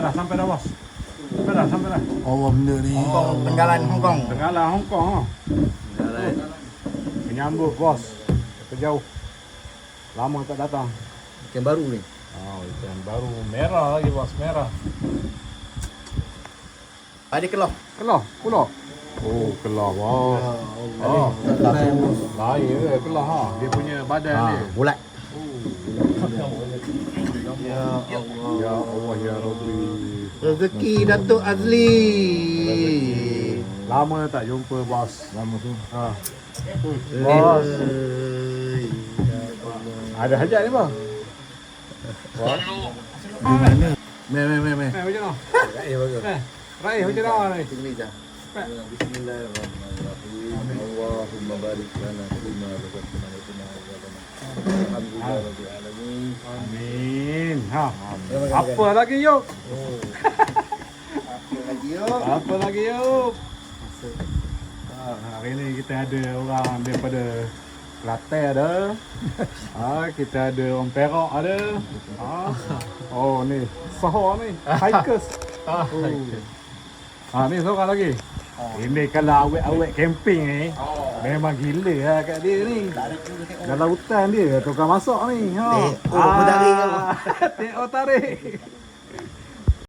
sampai dah bos. Sampai dah. Allah benda ni. Tenggalan Hong Kong. Tenggalan Hong Kong. Menyambut bos. Jauh. Lama tak datang. Ikan baru ni. Oh, ikan baru merah lagi bos, merah. Ada keloh. Kelah, kelah. Oh, kelah bos. Oh, lain ke kelah ha. Dia punya badan dia. Bulat. Ya Allah ya Rabbi. Rezeki Datuk Azli. Lama tak jumpa bos. Lama tu. Ha. Bos. Eh, Ada hajat ni bang? Di mana? Meh. Macam mana? Raih macam mana ni? Bismillahirrahmanirrahim. Allahumma barik lana fima razaqtana wa qina adzabannar. Alhamdulillah rabbil alamin. Amin. Ha. Apa lagi yuk? Apa lagi yuk? Hari ni kita ada orang daripada Kelantan ada. Kita ada orang Perak ada. Oh ni, Sahor ni, hikers. Ni seorang lagi. Ini kalau awet-awet camping ni, memang gila lah kat dia ni. Dalam hutan dia, tukar masak ni. Tengok tarik apa? Tengok tarik.